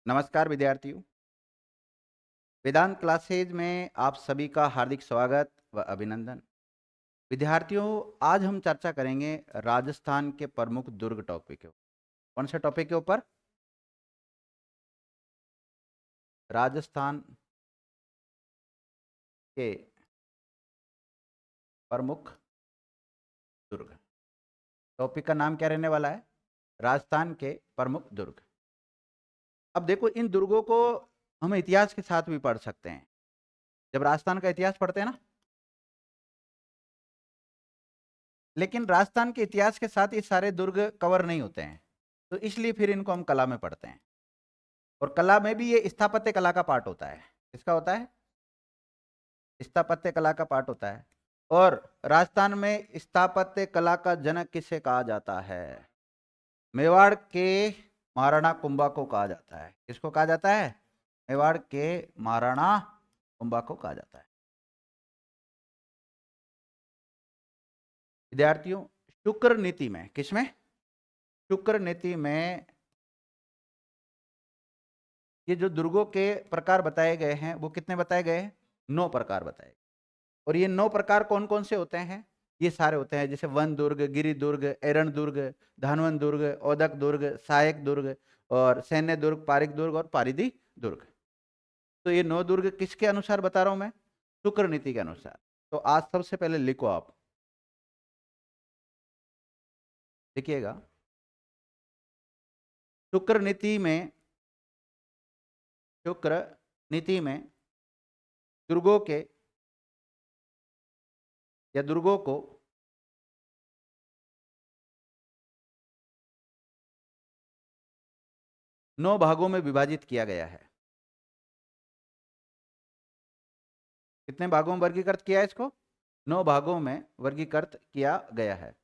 नमस्कार विद्यार्थियों। वेदांत क्लासेज में आप सभी का हार्दिक स्वागत व अभिनंदन। विद्यार्थियों, आज हम चर्चा करेंगे राजस्थान के प्रमुख दुर्ग टॉपिक के ऊपर। कौन से टॉपिक के ऊपर? राजस्थान के प्रमुख दुर्ग। टॉपिक का नाम क्या रहने वाला है? राजस्थान के प्रमुख दुर्ग। अब देखो, इन दुर्गों को हम इतिहास के साथ भी पढ़ सकते हैं। जब राजस्थान का इतिहास पढ़ते हैं ना, लेकिन राजस्थान के इतिहास के साथ ये सारे दुर्ग कवर नहीं होते हैं, तो इसलिए फिर इनको हम कला में पढ़ते हैं। और कला में भी ये स्थापत्य कला का पार्ट होता है। किसका होता है? स्थापत्य कला का पार्ट होता है। और राजस्थान में स्थापत्य कला का जनक किसे कहा जाता है? मेवाड़ के महाराणा कुंभा को कहा जाता है। किसको कहा जाता है? मेवाड़ के महाराणा कुंभा को कहा जाता है। विद्यार्थियों, शुक्र नीति में, किसमें? शुक्र नीति में ये जो दुर्गों के प्रकार बताए गए हैं, वो कितने बताए गए हैं? 9 प्रकार बताए। और ये 9 प्रकार कौन कौन से होते हैं? ये सारे होते हैं, जैसे वन दुर्ग, गिरि दुर्ग, एरण दुर्ग, धानवन दुर्ग, औदक दुर्ग, सहायक दुर्ग और सैन्य दुर्ग, पारिक दुर्ग और पारिदी दुर्ग। तो ये 9 दुर्ग किसके अनुसार बता रहा हूं मैं? शुक्र नीति के अनुसार। तो आज सबसे पहले लिखो, आप लिखिएगा। शुक्र नीति में, शुक्र नीति में दुर्गों के या दुर्गों को नौ भागों में विभाजित किया गया है। कितने भागों में वर्गीकृत किया है इसको? 9 भागों में वर्गीकृत किया गया है।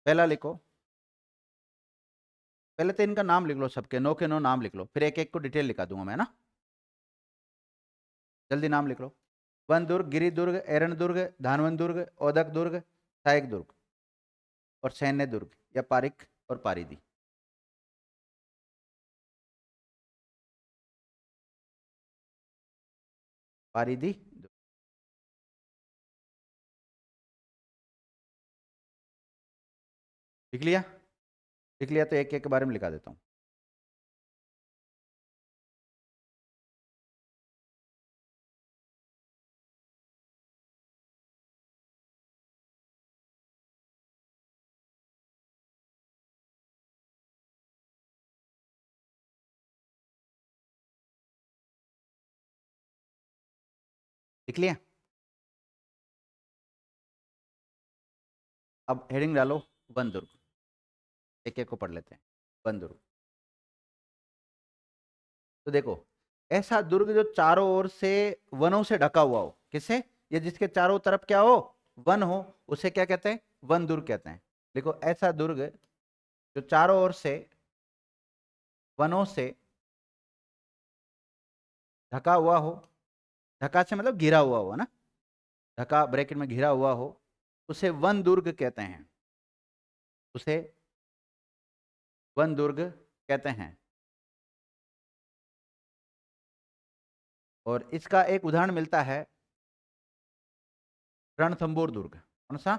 पहला लिखो, पहले तो इनका नाम लिख लो, सबके 9 के 9 नाम लिख लो, फिर एक एक को डिटेल लिखा दूंगा मैं ना। जल्दी नाम लिख लो। वन दुर्ग, गिरि दुर्ग, एरण दुर्ग, धानवन दुर्ग, औदक दुर्ग, सहायक दुर्ग और सैन्य दुर्ग या पारिक और पारिदी। पारिदी दुर्ग। लिख लिया? लिख लिया तो एक एक के बारे में लिखा देता हूं। लिख लिया? अब हेडिंग डालो, वन दुर्ग। एक एक को पढ़ लेते हैं। वन दुर्ग। तो देखो, ऐसा दुर्ग जो चारों ओर से वनों से ढका हुआ हो। किससे? ये जिसके चारों तरफ क्या हो? वन हो, उसे क्या कहते हैं? वन दुर्ग कहते हैं। देखो, ऐसा दुर्ग जो चारों ओर से वनों से ढका हुआ हो। ढका से मतलब घिरा हुआ हो ना। ढका ब्रैकेट में घिरा हुआ हो, उसे वन दुर्ग कहते हैं। उसे वन दुर्ग कहते हैं। और इसका एक उदाहरण मिलता है, रणथंबोर दुर्ग। कौन सा?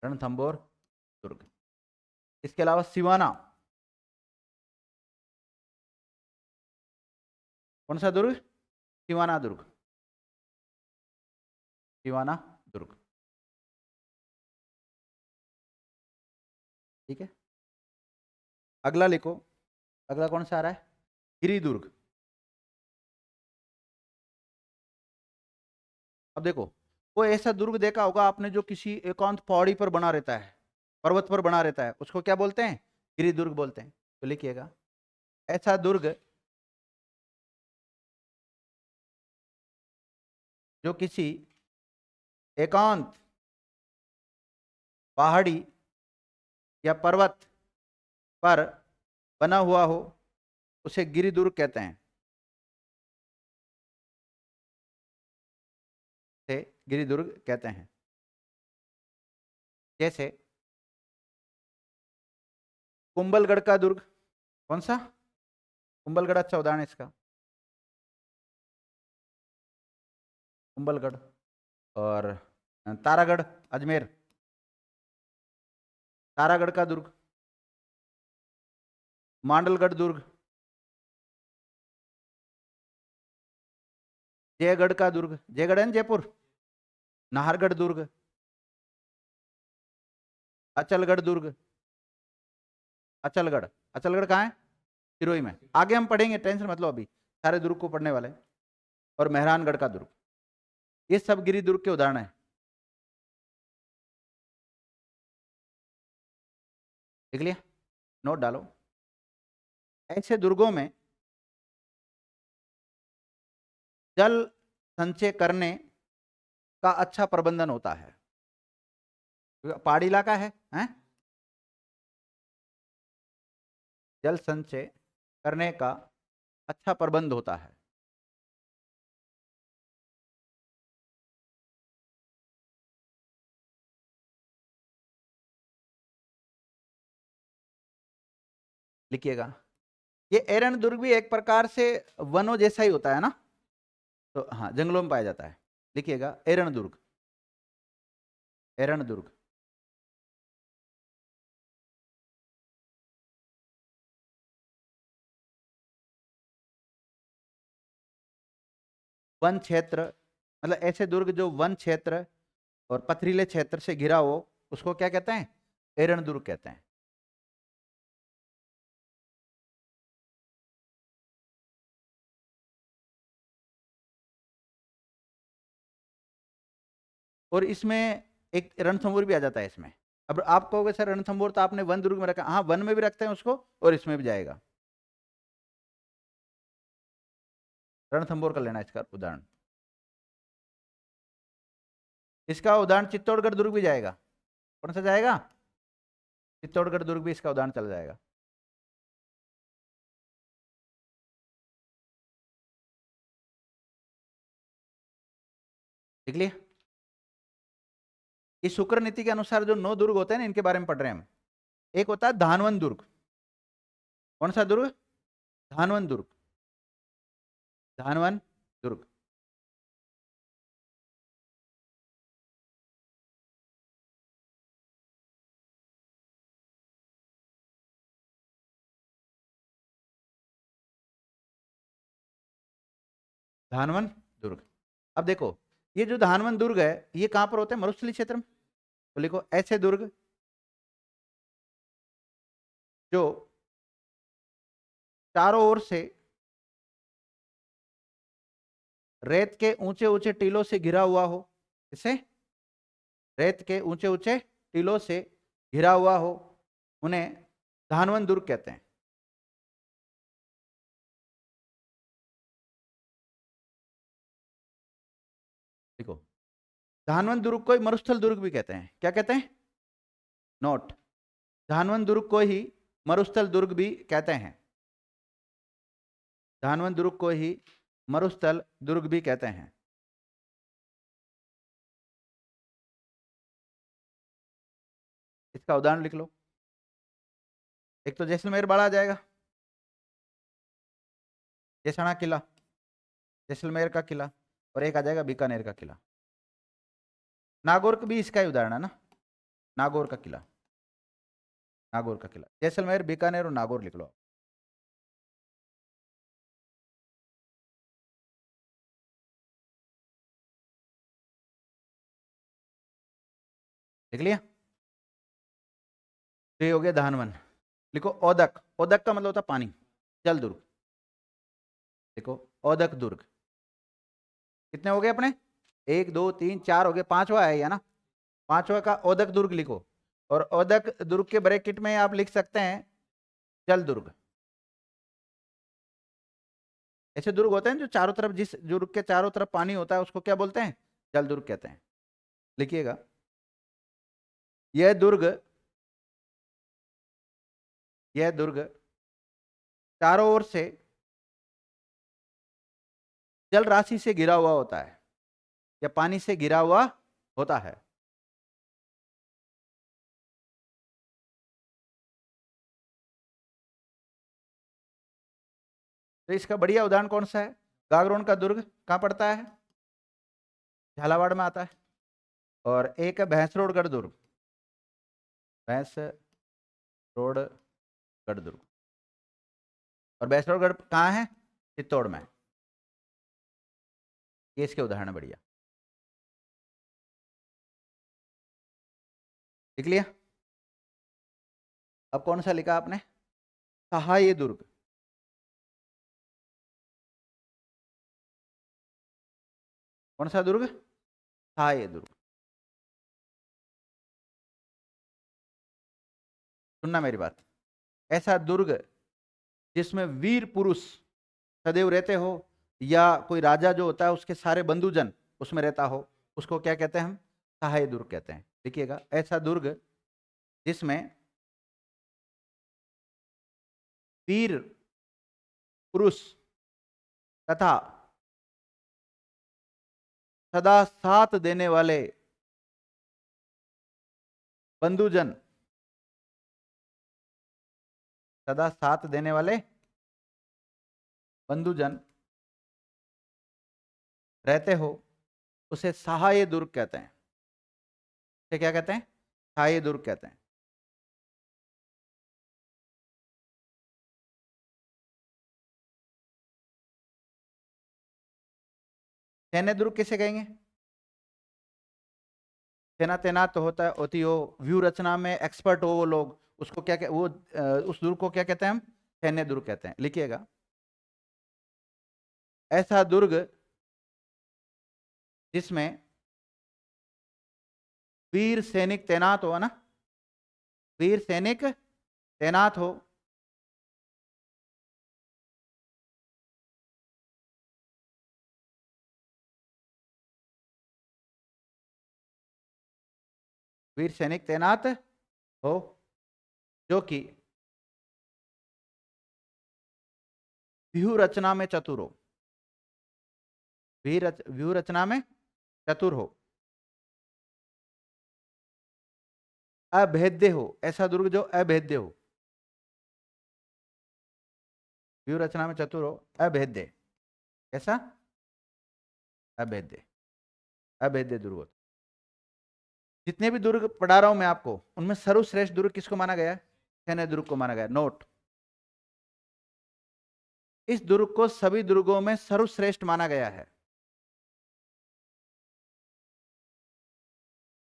रणथंबोर दुर्ग। इसके अलावा सिवाना। कौन सा दुर्ग? सिवाना दुर्ग। सिवाना दुर्ग। ठीक है, अगला लिखो। अगला कौन सा आ रहा है? गिरि दुर्ग। अब देखो, कोई ऐसा दुर्ग देखा होगा आपने जो किसी एकांत पहाड़ी पर बना रहता है, पर्वत पर बना रहता है, उसको क्या बोलते हैं? गिरि दुर्ग बोलते हैं। तो लिखिएगा, ऐसा दुर्ग जो किसी एकांत पहाड़ी या पर्वत पर बना हुआ हो, उसे गिरिदुर्ग कहते हैं, से गिरिदुर्ग कहते हैं। जैसे कुंभलगढ़ का दुर्ग, कौन सा? कुंभलगढ़ अच्छा उदाहरण है इसका, कुंभलगढ़। और तारागढ़, अजमेर, तारागढ़ का दुर्ग, मांडलगढ़ दुर्ग, जयगढ़ का दुर्ग, जयगढ़ है ना जयपुर, नाहरगढ़ दुर्ग, अचलगढ़ दुर्ग, अचलगढ़, अचलगढ़ कहाँ है? सिरोही में, आगे हम पढ़ेंगे, टेंशन मत लो, अभी सारे दुर्ग को पढ़ने वाले हैं। और मेहरानगढ़ का दुर्ग, ये सब गिरी दुर्ग के उदाहरण हैं। देख लिया, नोट डालो। ऐसे दुर्गों में जल संचय करने का अच्छा प्रबंधन होता है, पहाड़ी इलाका है, हैं? जल संचय करने का अच्छा प्रबंध होता है। लिखिएगा, ये एरन दुर्ग भी एक प्रकार से वनों जैसा ही होता है ना, तो हाँ जंगलों में पाया जाता है। लिखिएगा एरन दुर्ग, एरन दुर्ग। वन क्षेत्र, मतलब ऐसे दुर्ग जो वन क्षेत्र और पथरीले क्षेत्र से घिरा हो, उसको क्या कहते हैं? एरन दुर्ग कहते हैं। और इसमें एक रणथंभौर भी आ जाता है इसमें। अब आप कहोगे सर रणथंभौर तो आपने वन दुर्ग में रखा, हाँ वन में भी रखते हैं उसको और इसमें भी जाएगा। रणथंभौर का लेना इसका उदाहरण, इसका उदाहरण चित्तौड़गढ़ दुर्ग भी जाएगा। कौन सा जाएगा? चित्तौड़गढ़ दुर्ग भी इसका उदाहरण चल जाएगा। देख लिया, इस शुक्र नीति के अनुसार जो 9 दुर्ग होते हैं ना, इनके बारे में पढ़ रहे हैं हम। एक होता है धानवन दुर्ग। कौन सा दुर्ग? धानवन दुर्ग, धानवन दुर्ग। धानवन दुर्ग। अब देखो, ये जो धानवन दुर्ग है ये कहां पर होते हैं? मरुस्थलीय क्षेत्र में। तो लिखो ऐसे दुर्ग जो चारों ओर से रेत के ऊंचे ऊंचे टीलों से घिरा हुआ हो। इसे रेत के ऊंचे ऊंचे टीलों से घिरा हुआ हो, उन्हें धानवन दुर्ग कहते हैं। देखो, धानवन दुर्ग को ही मरुस्थल दुर्ग भी कहते हैं। क्या कहते हैं? नोट, धानवन दुर्ग को ही मरुस्थल दुर्ग भी कहते हैं। धानवन दुर्ग को ही मरुस्थल दुर्ग भी कहते हैं। इसका उदाहरण लिख लो। एक तो जैसलमेर बड़ा आ जाएगा, जैसणा किला, जैसलमेर का किला, और एक आ जाएगा बीकानेर का किला। नागौर का भी इसका ही उदाहरण है ना, नागौर का किला, नागौर का किला। जैसलमेर, बीकानेर और नागौर लिख लो। लिख लिया? तो ये हो गया धानवन। लिखो औदक, औदक का मतलब होता है पानी, जल दुर्ग। देखो औदक दुर्ग, कितने हो गए अपने? 1 2 3 4 हो गए, पांचवा है या ना? पांचवा का औदक दुर्ग लिखो। और औदक दुर्ग के ब्रैकेट में आप लिख सकते हैं जल दुर्ग। ऐसे दुर्ग होते हैं जो चारों तरफ, जिस दुर्ग के चारों तरफ पानी होता है उसको क्या बोलते हैं? जल दुर्ग कहते हैं। लिखिएगा, यह दुर्ग, यह दुर्ग चारों ओर से जल राशि से घिरा हुआ होता है या पानी से घिरा हुआ होता है। तो इसका बढ़िया उदाहरण कौन सा है? गागरोन का दुर्ग कहाँ पड़ता है? झालावाड़ में आता है। और एक है भैंसरोडगढ़ दुर्ग, भैंसरोडगढ़ दुर्ग। और भैंसरोडगढ़ कहाँ है? चित्तौड़ में। ये इसके उदाहरण बढ़िया। लिख लिया? अब कौन सा लिखा आपने? सहाय दुर्ग। कौन सा दुर्ग? सहाय दुर्ग। सुनना मेरी बात। ऐसा दुर्ग जिसमें वीर पुरुष सदैव रहते हो, या कोई राजा जो होता है उसके सारे बंधुजन उसमें रहता हो, उसको क्या कहते हैं हम? सहाय दुर्ग कहते हैं। देखिएगा, ऐसा दुर्ग जिसमें वीर पुरुष तथा सदा साथ देने वाले बंधुजन, सदा साथ देने वाले बंधुजन रहते हो, उसे सहाय दुर्ग कहते हैं। उसे क्या कहते हैं? सहाय दुर्ग कहते हैं। सैन्य दुर्ग किसे कहेंगे? सेना तैनात तो होता है, होती हो, व्यू रचना में एक्सपर्ट हो वो लोग, उसको क्या वो उस दुर्ग को क्या कहते हैं हम? सैन्य दुर्ग कहते हैं। लिखिएगा, ऐसा दुर्ग जिसमें वीर सैनिक तैनात हो, ना, वीर सैनिक तैनात हो, वीर सैनिक तैनात हो, जो कि व्यू रचना में चतुर हो, व्यू रचना में चतुर हो, अभेद्य हो। ऐसा दुर्ग जो अभेद्य हो, व्यू रचना में चतुर हो, अभेद्य। कैसा? अभेद्य। अभेद्य दुर्ग होता। जितने भी दुर्ग पढ़ा रहा हूं मैं आपको, उनमें सर्वश्रेष्ठ दुर्ग किसको माना गया है? सैन्य दुर्ग को माना गया। नोट, इस दुर्ग को सभी दुर्गों में सर्वश्रेष्ठ माना गया है।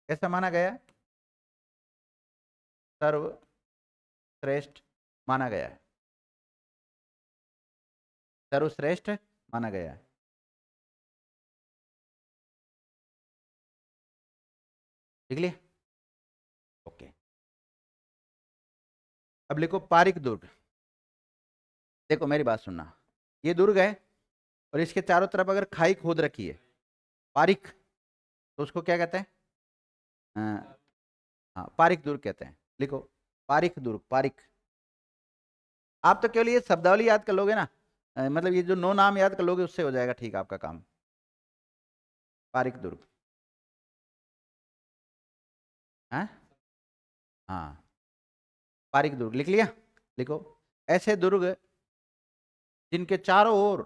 कैसा माना गया? सर्वश्रेष्ठ माना गया है। सर्वश्रेष्ठ माना गया है। ठीक लिया? ओके। अब लिखो पारिक दुर्ग। देखो मेरी बात सुनना, ये दुर्ग है और इसके चारों तरफ अगर खाई खोद रखी है, पारिक, तो उसको क्या कहते हैं? हाँ, हाँ, पारिक दुर्ग कहते हैं। लिखो, पारिक दुर्ग। पारिक। आप तो केवल ये शब्दावली याद कर लोगे ना, मतलब ये जो 9 नाम याद कर लोगे उससे हो जाएगा ठीक आपका काम। पारिक दुर्ग। हाँ, हाँ, पारिक दुर्ग लिख लिया? लिखो, ऐसे दुर्ग जिनके चारों ओर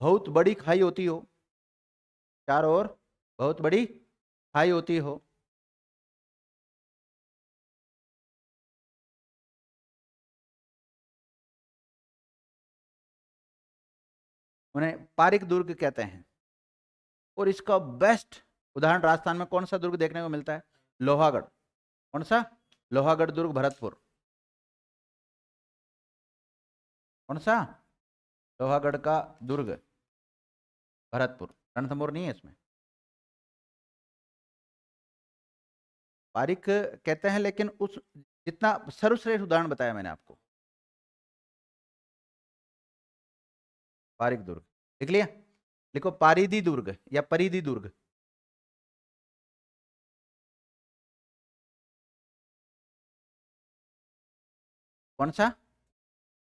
बहुत बड़ी खाई होती हो, चारों ओर बहुत बड़ी खाई होती हो, उन्हें पारिक दुर्ग कहते हैं। और इसका बेस्ट उदाहरण राजस्थान में कौन सा दुर्ग देखने को मिलता है? लोहागढ़। कौन सा? लोहागढ़ दुर्ग, भरतपुर। कौन सा? लोहागढ़ का दुर्ग, भरतपुर। रणथंभौर नहीं है इसमें। पारिक कहते हैं, लेकिन उस जितना सर्वश्रेष्ठ उदाहरण बताया मैंने आपको, पारिक दुर्ग। लिख लिया? लिखो, पारिदी दुर्ग या परिधि दुर्ग। कौन सा?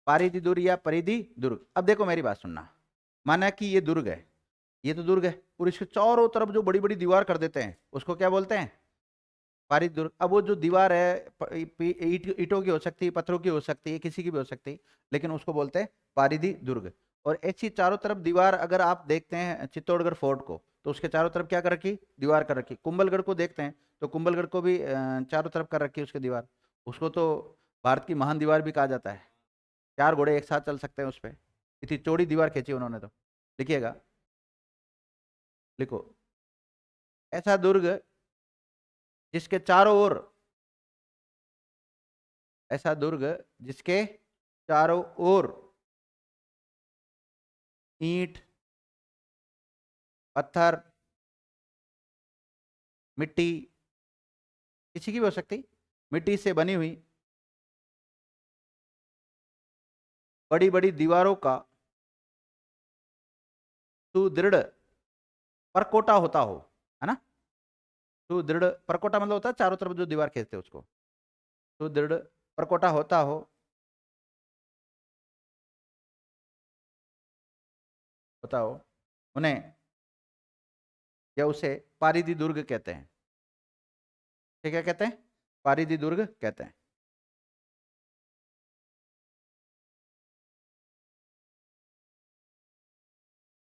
पारिधि दुर्ग या परिधि दुर्ग। अब देखो मेरी बात सुनना, माना कि ये दुर्ग है, ये तो दुर्ग है, और इसके चारों तरफ जो बड़ी बड़ी दीवार कर देते हैं उसको क्या बोलते हैं? पारिधि दुर्ग। अब वो जो दीवार है ईंटों की हो सकती है, पत्थरों की हो सकती है, किसी की भी हो सकती है, लेकिन उसको बोलते हैं पारिधि दुर्ग। और ऐसी चारों तरफ दीवार अगर आप देखते हैं चित्तौड़गढ़ फोर्ट को, तो उसके चारों तरफ क्या कर रखी? दीवार कर रखी। कुंभलगढ़ को देखते हैं तो कुंभलगढ़ को भी चारों तरफ कर रखी है उसकी दीवार। उसको तो भारत की महान दीवार भी कहा जाता है। 4 घोड़े एक साथ चल सकते हैं उस पर, इतनी चौड़ी दीवार खींची उन्होंने तो। लिखिएगा, लिखो, ऐसा दुर्ग जिसके चारों ओर, ऐसा दुर्ग जिसके चारों ओर ईंट, पत्थर, मिट्टी, किसी की भी हो सकती, मिट्टी से बनी हुई बड़ी बड़ी दीवारों का सुदृढ़ परकोटा होता हो, है ना? सुदृढ़ परकोटा मतलब होता है चारों तरफ जो दीवार खींचते हैं उसको। सुदृढ़ परकोटा होता हो, उन्हें, या उसे पारिधि दुर्ग कहते हैं। ठीक है, कहते हैं पारिधि दुर्ग कहते हैं।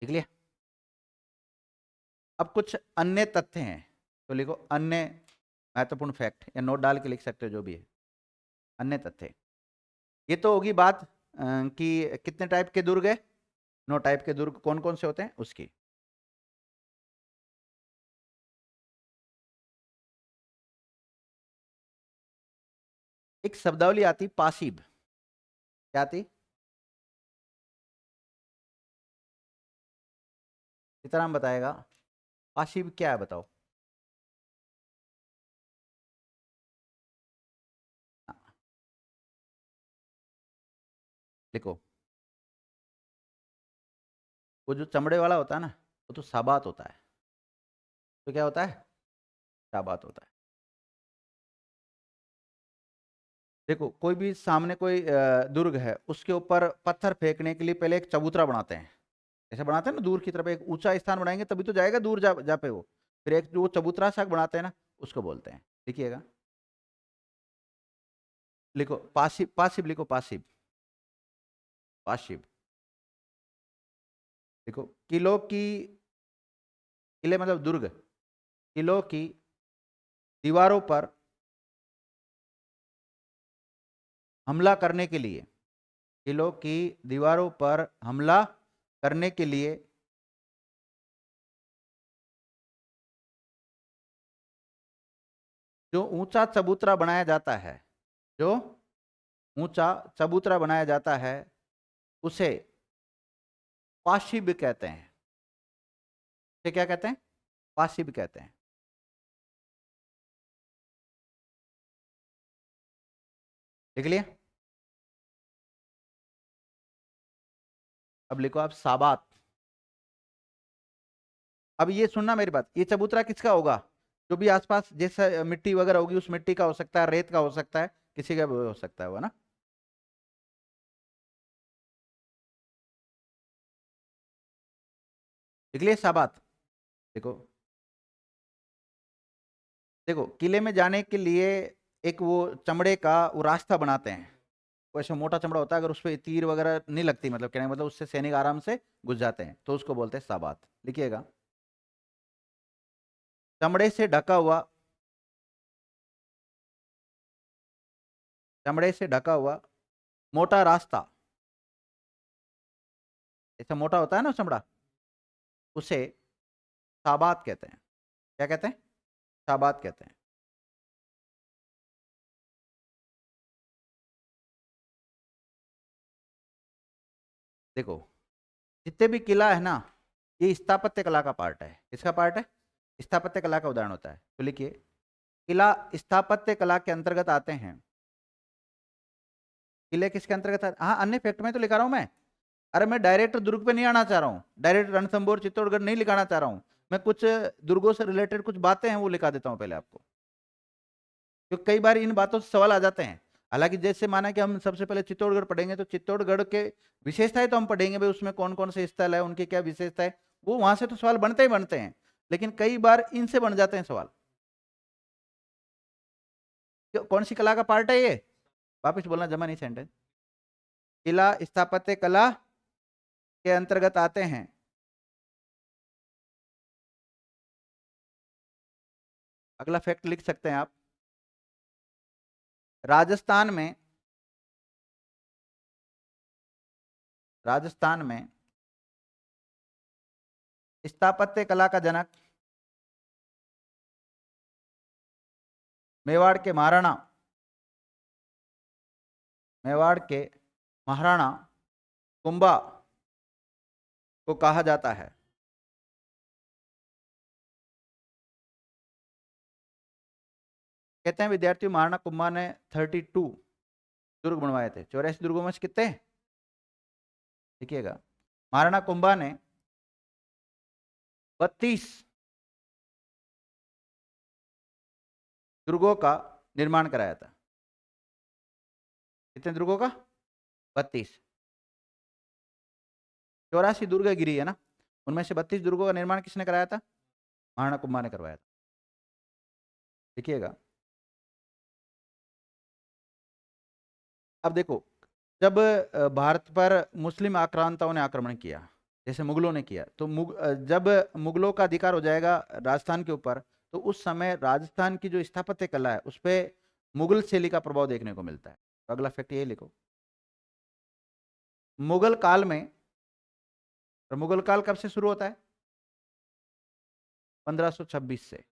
लिख लिया? अब कुछ अन्य तथ्य हैं, तो लिखो अन्य महत्वपूर्ण फैक्ट, या नोट डाल के लिख सकते हो जो भी है। अन्य तथ्य, ये तो होगी बात कि कितने टाइप के दुर्ग है, 9 टाइप के दुर्ग कौन कौन से होते हैं उसकी। एक शब्दावली आती पासिब, क्या आती? सीताराम बताएगा, पासिब क्या है बताओ? लिखो, वो जो चमड़े वाला होता है ना, वो तो साबात होता है। तो क्या होता है? साबात होता है। देखो, कोई भी सामने कोई दुर्ग है, उसके ऊपर पत्थर फेंकने के लिए पहले एक चबूतरा बनाते हैं। ऐसे बनाते हैं ना, दूर की तरफ एक ऊंचा स्थान बनाएंगे तभी तो जाएगा दूर, जा पे वो। फिर एक जो चबूतरा सा बनाते हैं ना, उसको बोलते हैं। लिखिएगा, लिखो पासिब, पासिब लिखो, पासिब, पासिब। देखो, किलो की, किले मतलब दुर्ग, किलो की दीवारों पर हमला करने के लिए, किलो की दीवारों पर हमला करने के लिए जो ऊंचा चबूतरा बनाया जाता है, जो ऊंचा चबूतरा बनाया जाता है, उसे पाशिब कहते हैं। उसे क्या कहते हैं? पाशिब कहते हैं। लिख लिया? अब लिखो आप साबात। अब ये सुनना मेरी बात, ये चबूतरा किसका होगा? जो भी आसपास जैसा मिट्टी वगैरह होगी, उस मिट्टी का हो सकता है, रेत का हो सकता है, किसी का भी हो सकता है वो, ना? लिख लिया साबात? देखो, देखो किले में जाने के लिए एक वो चमड़े का वो रास्ता बनाते हैं। वो ऐसा मोटा चमड़ा होता है, अगर उस पर तीर वगैरह नहीं लगती, मतलब कहने का मतलब उससे सैनिक आराम से घुस जाते हैं, तो उसको बोलते हैं साबात। लिखिएगा, चमड़े से ढका हुआ, चमड़े से ढका हुआ मोटा रास्ता, ऐसा मोटा होता है ना चमड़ा, उसे साबात कहते हैं। क्या कहते हैं? साबात कहते हैं। देखो, जितने भी किला है ना, ये स्थापत्य कला का पार्ट है। किसका पार्ट है? स्थापत्य कला का उदाहरण होता है। तो लिखिए, किला स्थापत्य कला के अंतर्गत आते हैं। किले किसके अंतर्गत आते? हाँ, अन्य फैक्ट में तो लिखा रहा हूं मैं। अरे मैं डायरेक्ट दुर्ग पे नहीं आना चाह रहा हूँ, डायरेक्ट रणथंभौर चित्तौड़गढ़ नहीं लिखाना चाह रहा हूँ। मैं कुछ दुर्गों से रिलेटेड कुछ बातें हैं वो लिखा देता हूँ पहले आपको, क्योंकि कई बार इन बातों से सवाल आ जाते हैं। हालांकि जैसे माना कि हम सबसे पहले चित्तौड़गढ़ पढ़ेंगे तो चित्तौड़गढ़ के विशेषताएं तो हम पढ़ेंगे भाई, उसमें कौन कौन से स्थल है, उनकी क्या विशेषता है, वो वहां से तो सवाल बनते ही बनते हैं। लेकिन कई बार इनसे बन जाते हैं सवाल। कौन सी कला का पार्ट है ये? वापिस बोलना, जमा नहीं सेंटेंस। किला स्थापत्य कला के अंतर्गत आते हैं। अगला फैक्ट लिख सकते हैं आप। राजस्थान में स्थापत्य कला का जनक मेवाड़ के महाराणा कुंभा को कहा जाता है। कहते हैं विद्यार्थियों, महाराणा कुंभा ने 32 दुर्ग बनवाए थे। 84 दुर्गों में से कितने? देखिएगा, महाराणा कुंभा ने 32 दुर्गों का निर्माण कराया था। कितने दुर्गों का? 32। 84 दुर्ग गिरी है ना, उनमें से 32 दुर्गों का निर्माण किसने कराया था? महाराणा कुंभा ने करवाया था। देखिएगा, अब देखो, जब भारत पर मुस्लिम आक्रांताओं ने आक्रमण किया, जैसे मुगलों ने किया, तो जब मुगलों का अधिकार हो जाएगा राजस्थान के ऊपर, तो उस समय राजस्थान की जो स्थापत्य कला है उस पर मुगल शैली का प्रभाव देखने को मिलता है। तो अगला फैक्ट ये लिखो, मुगल काल में, और मुगल काल कब से शुरू होता है? 1526 से।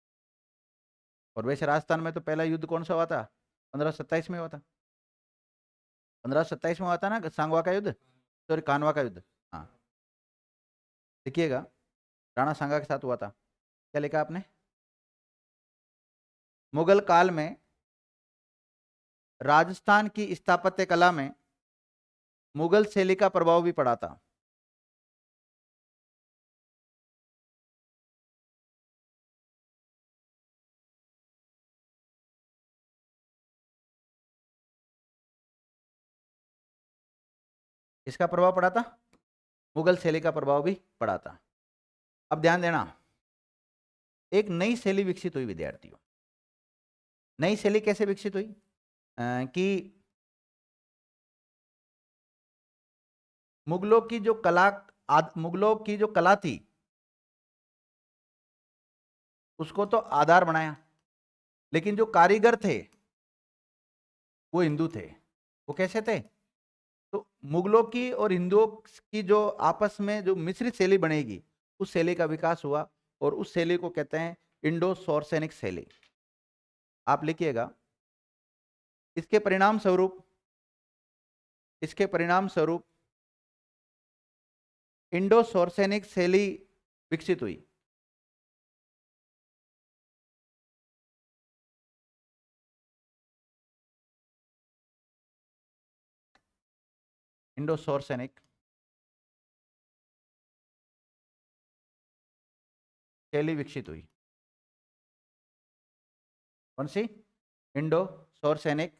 और वैसे राजस्थान में तो पहला युद्ध कौन सा हुआ था? 1527 में हुआ था। 1527 में हुआ था ना, सांगवा का युद्ध, सॉरी कानवा का युद्ध। हाँ, देखिएगा, राणा सांगा के साथ हुआ था। क्या लिखा आपने? मुगल काल में राजस्थान की स्थापत्य कला में मुगल शैली का प्रभाव भी पड़ा था। इसका प्रभाव पड़ा था, मुगल शैली का प्रभाव भी पड़ा था। अब ध्यान देना, एक नई शैली विकसित हुई विद्यार्थियों। नई शैली कैसे विकसित हुई? कि मुगलों की जो कला थी उसको तो आधार बनाया, लेकिन जो कारीगर थे वो हिंदू थे। वो कैसे थे? तो मुगलों की और हिंदुओं की जो आपस में जो मिश्रित शैली बनेगी, उस शैली का विकास हुआ, और उस शैली को कहते हैं इंडो सौरसेनिक शैली। आप लिखिएगा, इसके परिणाम स्वरूप इंडो सौरसेनिक शैली विकसित हुई। इंडो सौरसेनिक शैली विकसित हुई। कौन सी? इंडो सौरसेनिक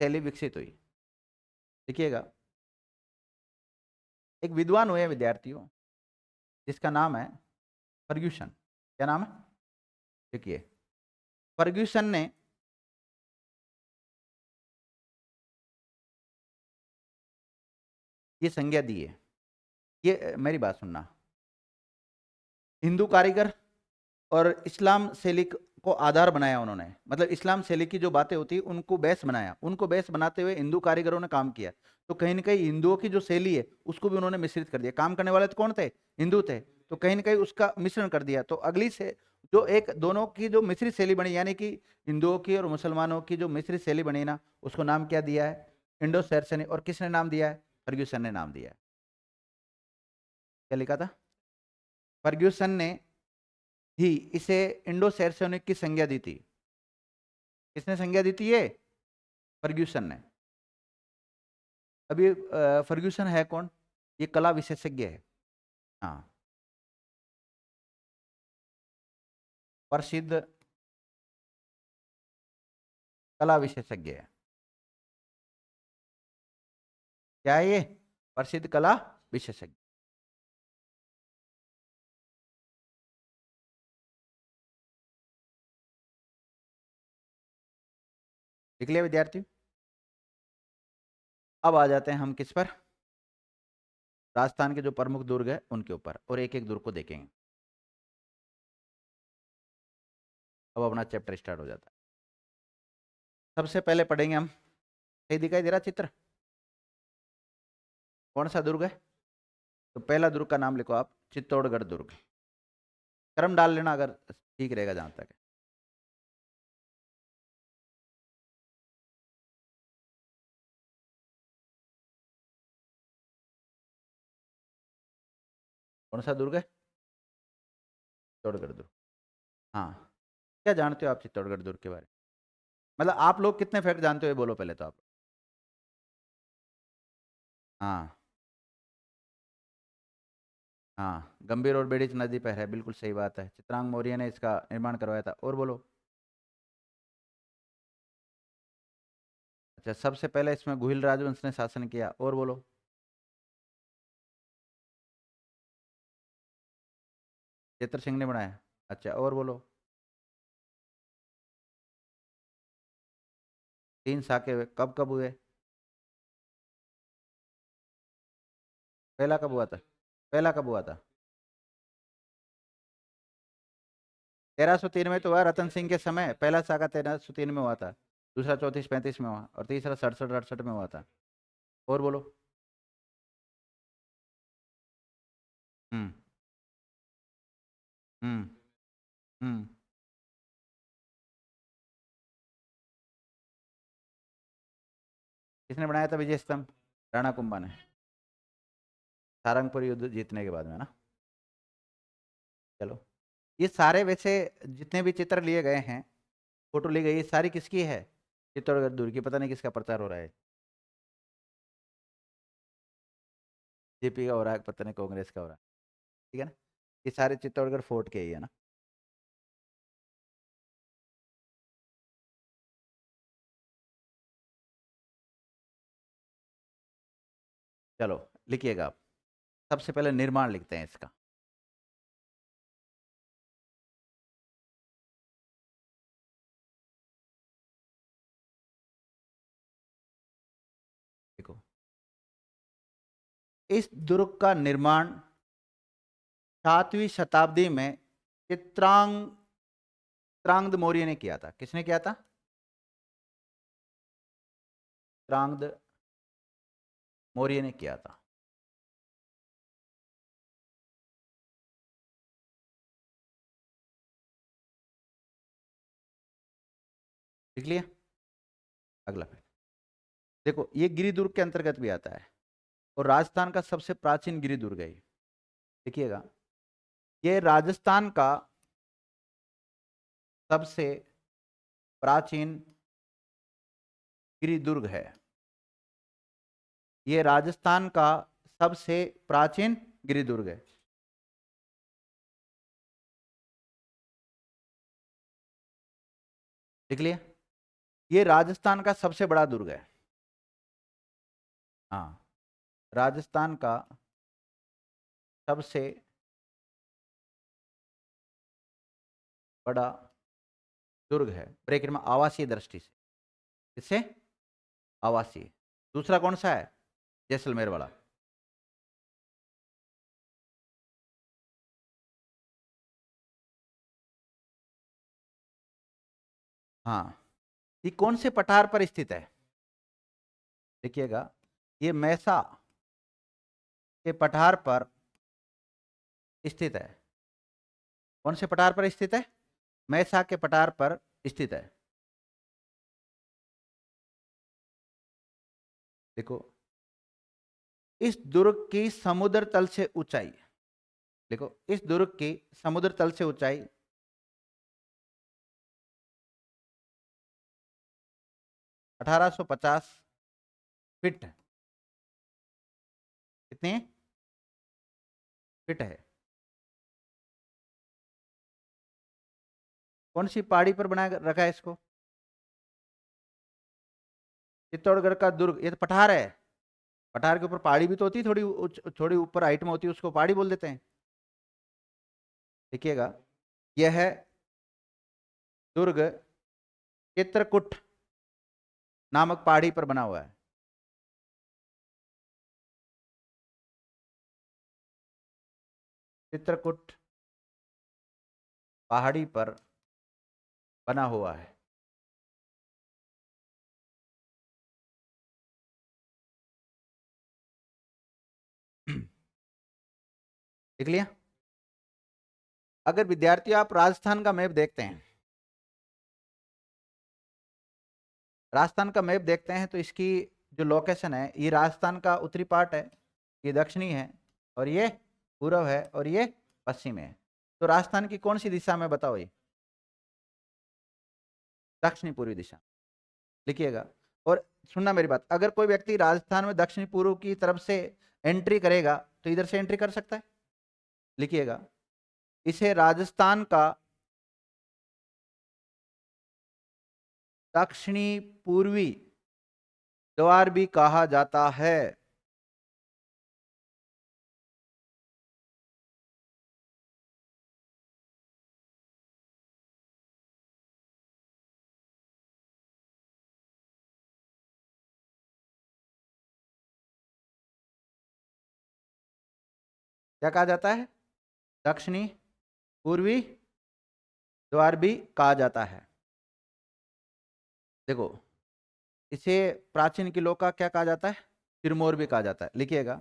शैली विकसित हुई। देखिएगा, एक विद्वान हुए विद्यार्थियों जिसका नाम है फर्ग्यूसन। क्या नाम है? देखिए, फर्ग्यूसन ने ये संज्ञा दी है। ये मेरी बात सुनना, हिंदू कारीगर और इस्लाम शैली को आधार बनाया उन्होंने, मतलब इस्लाम शैली की जो बातें होती है उनको बेस बनाया, उनको बेस बनाते हुए हिंदू कारीगरों ने काम किया। तो कहीं ना कहीं हिंदुओं की जो शैली है उसको भी उन्होंने मिश्रित कर दिया। काम करने वाले तो कौन थे? हिंदू थे। तो कहीं ना कहीं उसका मिश्रण कर दिया। तो अगली से जो एक दोनों की जो मिश्रित शैली बनी, यानी कि हिंदुओं की और मुसलमानों की जो मिश्रित शैली बनी ना, उसको नाम क्या दिया है? इंडो सैरसनी। और किसने नाम दिया है? फर्ग्यूसन ने नाम दिया है। क्या लिखा था? फर्ग्यूसन ने ही इसे इंडो सैरसोनिक की संज्ञा दी थी। किसने संज्ञा दी थी ये? फर्ग्यूसन ने। अभी फर्ग्यूसन है कौन? ये कला विशेषज्ञ है। हाँ, प्रसिद्ध कला विशेषज्ञ है। क्या है ये? प्रसिद्ध कला विशेषज्ञ। लिख लिया विद्यार्थी? अब आ जाते हैं हम किस पर? राजस्थान के जो प्रमुख दुर्ग है उनके ऊपर, और एक एक दुर्ग को देखेंगे। अब अपना चैप्टर स्टार्ट हो जाता है। सबसे पहले पढ़ेंगे हम, सही दिखाई दे रहा चित्र? कौन सा दुर्ग है? तो पहला दुर्ग का नाम लिखो आप, चित्तौड़गढ़ दुर्ग। क्रम डाल लेना अगर ठीक रहेगा जहां तक है। कौन सा दुर्ग है? चित्तौड़गढ़ दुर्ग। हाँ, क्या जानते हो आप चित्तौड़गढ़ दुर्ग के बारे में? मतलब आप लोग कितने फैक्ट जानते हो ये बोलो पहले तो आप। हाँ हाँ, गंभीर और बेड़िच नदी पर है, बिल्कुल सही बात है। चित्रांग मौर्य ने इसका निर्माण करवाया था। और बोलो। अच्छा, सबसे पहले इसमें गुहिल राजवंश ने शासन किया। और बोलो। चेतर सिंह ने बनाया। अच्छा, और बोलो। तीन साके हुए, कब कब हुए? पहला कब हुआ था? पहला कब हुआ था? 1303 में तो हुआ, रतन सिंह के समय पहला साका 1303 में हुआ था। दूसरा 34-35 में हुआ, और तीसरा 67-68 में हुआ था। और बोलो। हम्म हम्म हम्म किसने बनाया था विजय स्तंभ? राणा कुंभा ने, सारंगपुर युद्ध जीतने के बाद में ना। चलो, ये सारे वैसे जितने भी चित्र लिए गए हैं, फोटो ली गई, ये सारी किसकी है? चित्तौड़गढ़ दुर्ग की। पता नहीं किसका प्रचार हो रहा है। जेपी का हो रहा है, पता नहीं कांग्रेस का हो रहा है। ठीक है ना? ये सारे चित्तौड़गढ़ फोर्ट के ही है ना। चलो, लिखिएगा आप। सबसे पहले निर्माण लिखते हैं इसका। देखो, इस दुर्ग का निर्माण 7वीं शताब्दी में चित्रांगद मौर्य ने किया था। किसने किया था? चित्रांगद मौर्य ने किया था। लिख लिया? अगला फिर देखो, ये गिरि दुर्ग के अंतर्गत भी आता है, और राजस्थान का सबसे प्राचीन गिरि दुर्ग है। देखिएगा, ये राजस्थान का सबसे प्राचीन गिरि दुर्ग है। ये राजस्थान का सबसे प्राचीन गिरि दुर्ग है। लिख लिया? ये राजस्थान का सबसे बड़ा दुर्ग है। हाँ, राजस्थान का सबसे बड़ा दुर्ग है, ब्रैकेट में आवासीय दृष्टि से। किससे? आवासीय। दूसरा कौन सा है? जैसलमेर वाला। हाँ, ये कौन से पठार पर स्थित है? देखिएगा, ये मैसा के पठार पर स्थित है। कौन से पठार पर स्थित है? मैसा के पठार पर स्थित है। देखो, इस दुर्ग की समुद्र तल से ऊंचाई, देखो इस दुर्ग की समुद्र तल से ऊंचाई 1850 फीट। कितनी फिट है? कौन सी पहाड़ी पर बना रखा है इसको? चित्तौड़गढ़ का दुर्ग, ये तो पठार है। पठार के ऊपर पहाड़ी भी तो होती है, थोड़ी ऊपर हाइट में होती है, उसको पहाड़ी बोल देते हैं। देखिएगा, यह है दुर्ग चित्रकूट नामक पहाड़ी पर बना हुआ है। चित्रकूट पहाड़ी पर बना हुआ है। देख लिया। अगर विद्यार्थी आप राजस्थान का मैप देखते हैं, राजस्थान का मैप देखते हैं तो इसकी जो लोकेशन है, ये राजस्थान का उत्तरी पार्ट है, ये दक्षिणी है, और ये पूर्व है, और ये पश्चिम है। तो राजस्थान की कौन सी दिशा में बताओ? ये दक्षिणी पूर्वी दिशा। लिखिएगा। और सुनना मेरी बात, अगर कोई व्यक्ति राजस्थान में दक्षिणी पूर्व की तरफ से एंट्री करेगा तो इधर से एंट्री कर सकता है। लिखिएगा, इसे राजस्थान का दक्षिणी पूर्वी द्वार भी कहा जाता है। क्या कहा जाता है? दक्षिणी पूर्वी द्वार भी कहा जाता है। देखो, इसे प्राचीन किलों का क्या कहा जाता है? सिरमौर भी कहा जाता है। लिखिएगा,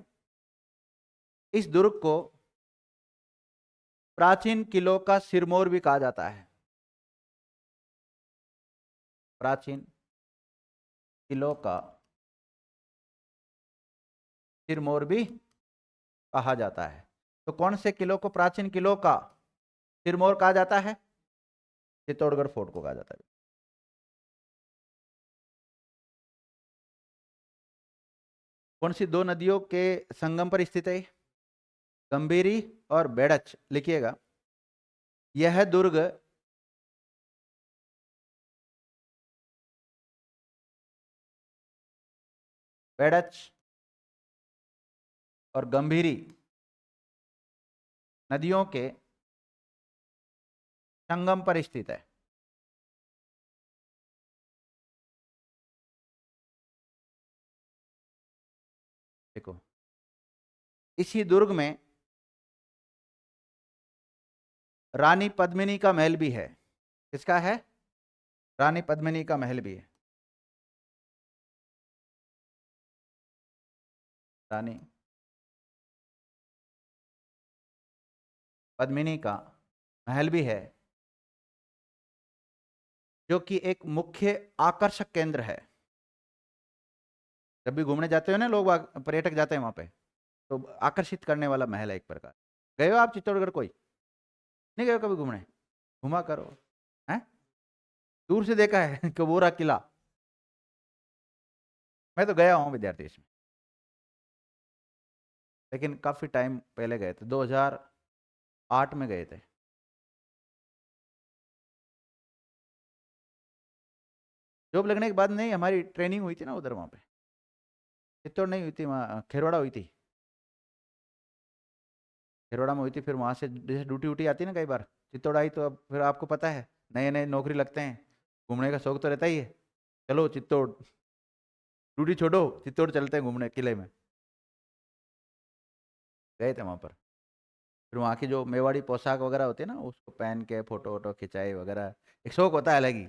इस दुर्ग को प्राचीन किलों का सिरमौर भी कहा जाता है। प्राचीन किलों का सिरमौर भी कहा जाता है। तो कौन से किलों को प्राचीन किलों का सिरमौर कहा जाता है? चित्तौड़गढ़ फोर्ट को कहा जाता है। कौन सी दो नदियों के संगम पर स्थित है? गंभीरी और बेड़च। लिखिएगा, यह दुर्ग बेड़च और गंभीरी नदियों के संगम पर स्थित है। देखो, इसी दुर्ग में रानी पद्मिनी का महल भी है। किसका है? रानी पद्मिनी का महल भी है। रानी पद्मिनी का महल भी है, जो कि एक मुख्य आकर्षक केंद्र है। जब भी घूमने जाते हो ना लोग, पर्यटक जाते हैं वहां पे, तो आकर्षित करने वाला महल है एक प्रकार। गए हो आप चित्तौड़गढ़? कोई नहीं गए हो कभी घूमने? घुमा करो। हैं? दूर से देखा है कि वो रहा किला। मैं तो गया हूँ विद्यार्थी इसमें, लेकिन काफी टाइम पहले गए थे, 2008 में गए थे। जॉब लगने के बाद नहीं, हमारी ट्रेनिंग हुई थी ना उधर, वहां पे। चित्तौड़ नहीं हुई थी, वहाँ खेरवाड़ा हुई थी। खेरवाड़ा में हुई थी, फिर वहां से जैसे ड्यूटी उटी आती है ना कई बार, चित्तौड़ आई, तो अब फिर आपको पता है, नए नए नौकरी लगते हैं, घूमने का शौक तो रहता ही है। चलो चित्तौड़, ड्यूटी छोड़ो, चित्तौड़ चलते हैं घूमने किले में। गए थे वहां पर। फिर वहाँ की जो मेवाड़ी पोशाक वगैरह होती है ना, उसको पहन के फोटो वोटो खिंचाई वगैरह, एक शौक होता है अलग ही।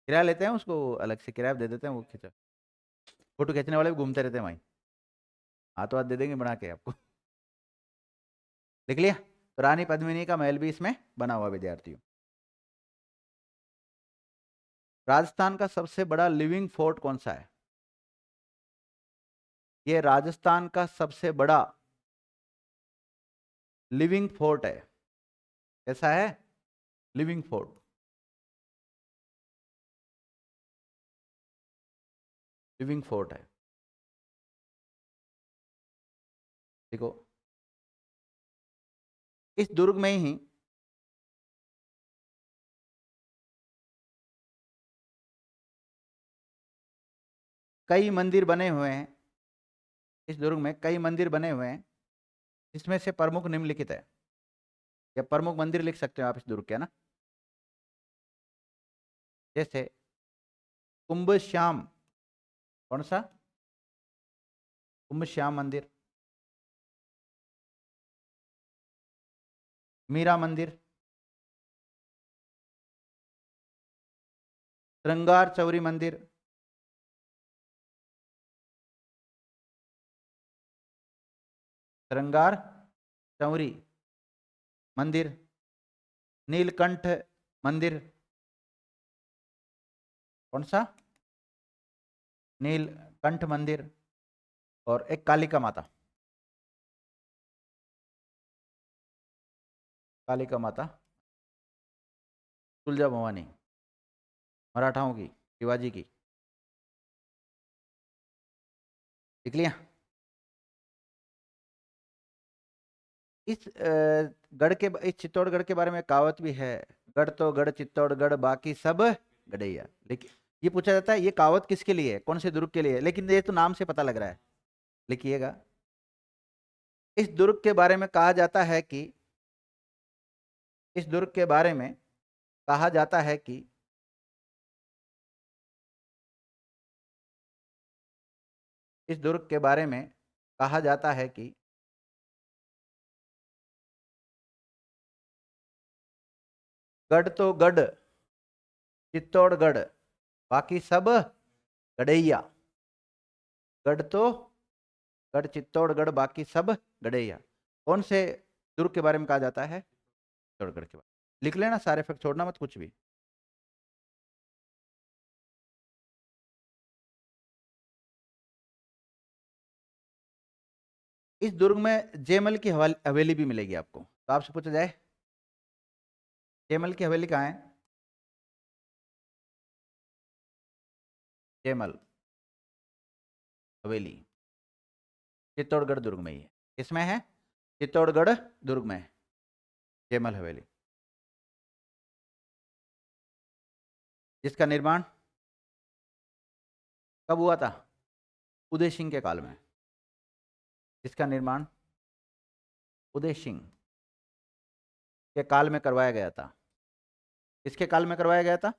किराया लेते हैं उसको, अलग से किराया दे देते हैं, वो खिंचा, फोटो खींचने वाले भी घूमते रहते हैं वहीं। हाथों हाथ दे देंगे बना के आपको। लिख लिया। तो रानी पद्मिनी का महल भी इसमें बना हुआ विद्यार्थियों। राजस्थान का सबसे बड़ा लिविंग फोर्ट कौन सा है? ये राजस्थान का सबसे बड़ा लिविंग फोर्ट है। कैसा है? Living fort. लिविंग फोर्ट है। देखो, इस दुर्ग में ही कई मंदिर बने हुए हैं, इस दुर्ग में कई मंदिर बने हुए हैं, इसमें से प्रमुख निम्नलिखित है। या प्रमुख मंदिर लिख सकते हो आप इस दुर्ग के, ना। जैसे कुंभ श्याम, कौन सा? कुंभ श्याम मंदिर। मीरा मंदिर, श्रृंगार चौरी मंदिर, श्रृंगार चौरी मंदिर, नीलकंठ मंदिर, कौन सा? नीलकंठ मंदिर, और एक कालिका माता, कालिका माता, तुलजा भवानी, मराठाओं की, शिवाजी की। लिख लिया। इस गढ़ के, इस चित्तौड़गढ़ के बारे में कहावत भी है, गढ़ तो गढ़ चित्तौड़गढ़ बाकी सब गढ़ैया। लेकिन ये पूछा जाता है ये कहावत किसके लिए है, कौन से दुर्ग के लिए है, लेकिन ये तो नाम से पता लग रहा है। लिखिएगा। इस दुर्ग के बारे में कहा जाता है कि, इस दुर्ग के बारे में कहा जाता है कि इस दुर्ग के बारे में कहा जाता है कि गढ़ तो गढ़ चित्तौड़गढ़ बाकी सब गढ़ैया। गढ़ तो गढ़ चित्तौड़गढ़ बाकी सब गढ़ैया। कौन से दुर्ग के बारे में कहा जाता है? चित्तौड़गढ़ के बारे में। लिख लेना, सारे फैक्ट छोड़ना मत कुछ भी। इस दुर्ग में जयमल की हवेली भी मिलेगी आपको। तो आपसे पूछा जाए जयमल की हवेली कहाँ है? जयमल हवेली चित्तौड़गढ़ दुर्ग में ही है। किसमें है? चित्तौड़गढ़ दुर्ग में है जयमल हवेली, जिसका निर्माण कब हुआ था? उदय सिंह के काल में। जिसका निर्माण उदय सिंह के काल में करवाया गया था। किसके काल में करवाया गया था?